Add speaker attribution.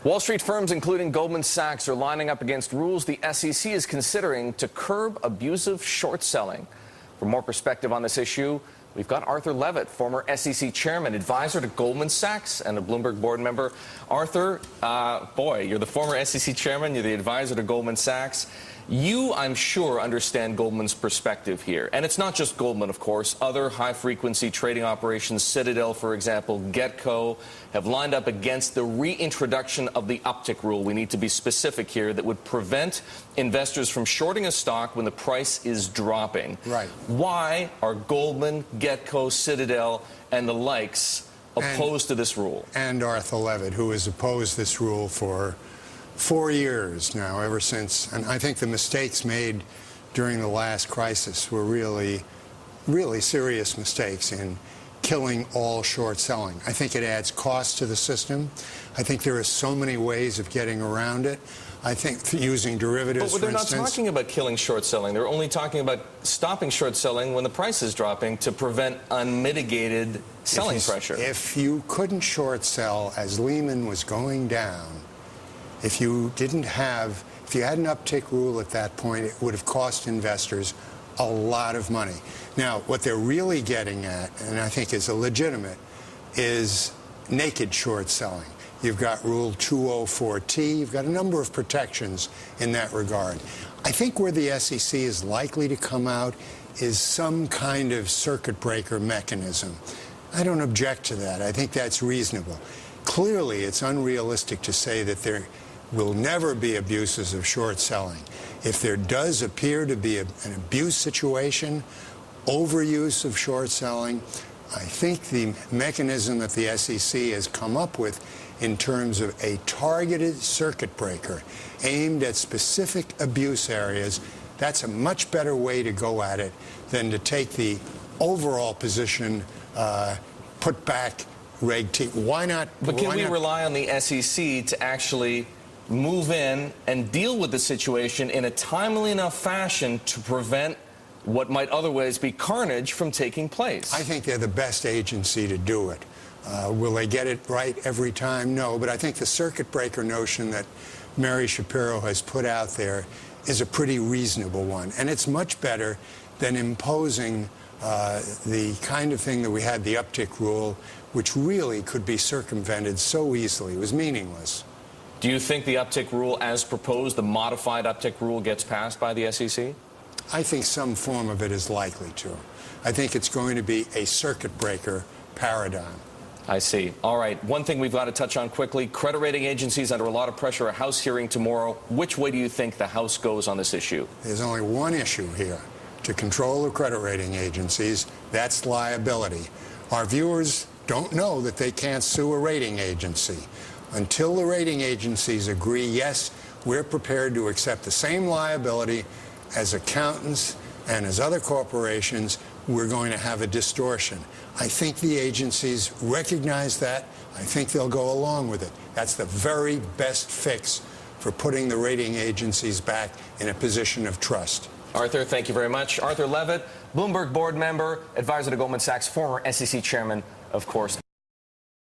Speaker 1: Wall Street firms, including Goldman Sachs, are lining up against rules the SEC is considering to curb abusive short selling. For more perspective on this issue, we've got Arthur Levitt, former SEC chairman, advisor to Goldman Sachs, and a Bloomberg board member. Arthur, boy, you're the former SEC chairman, you're the advisor to Goldman Sachs. You, I'm sure, understand Goldman's perspective here. And it's not just Goldman, of course. Other high-frequency trading operations, Citadel, for example, Getco, have lined up against the reintroduction of the Uptick rule. We need to be specific here, that would prevent investors from shorting a stock when the price is dropping.
Speaker 2: Right.
Speaker 1: Why are Goldman, Getco, Citadel, and the likes opposed to this rule?
Speaker 2: And Arthur Levitt, who has opposed this rule for 4 years now, ever since. And I think the mistakes made during the last crisis were really serious mistakes in killing all short selling. I think it adds cost to the system. I think there are so many ways of getting around it. I think using derivatives,
Speaker 1: but they're not talking about killing short selling. They're only talking about stopping short selling when the price is dropping to prevent unmitigated selling pressure.
Speaker 2: If you couldn't short sell as Lehman was going down, if you had an uptick rule at that point, it would have cost investors a lot of money. Now, what they're really getting at, and I think is illegitimate, is naked short selling. You've got Rule 204T. You've got a number of protections in that regard. I think where the SEC is likely to come out is some kind of circuit breaker mechanism. I don't object to that. I think that's reasonable. Clearly, it's unrealistic to say that there will never be abuses of short selling. If there does appear to be an abuse situation, overuse of short selling, I think the mechanism that the SEC has come up with in terms of a targeted circuit breaker aimed at specific abuse areas, that's a much better way to go at it than to take the overall position, put back Reg T. Why not?
Speaker 1: But can we rely on the SEC to actually move in and deal with the situation in a timely enough fashion to prevent what might otherwise be carnage from taking place?
Speaker 2: I think they're the best agency to do it. Will they get it right every time? No, but I think the circuit breaker notion that Mary Shapiro has put out there is a pretty reasonable one, and it's much better than imposing the kind of thing that we had, the Uptick rule, which really could be circumvented so easily. It was meaningless.
Speaker 1: Do you think the Uptick rule, as proposed, the modified Uptick rule, gets passed by the SEC?
Speaker 2: I think some form of it is likely to. I think it's going to be a circuit breaker paradigm.
Speaker 1: I see. All right. One thing we've got to touch on quickly, credit rating agencies under a lot of pressure, a House hearing tomorrow. Which way do you think the House goes on this issue?
Speaker 2: There's only one issue here to control the credit rating agencies. That's liability. Our viewers don't know that they can't sue a rating agency. Until the rating agencies agree, yes, we're prepared to accept the same liability as accountants and as other corporations, we're going to have a distortion. I think the agencies recognize that. I think they'll go along with it. That's the very best fix for putting the rating agencies back in a position of trust.
Speaker 1: Arthur, thank you very much. Arthur Levitt, Bloomberg board member, advisor to Goldman Sachs, former SEC chairman, of course.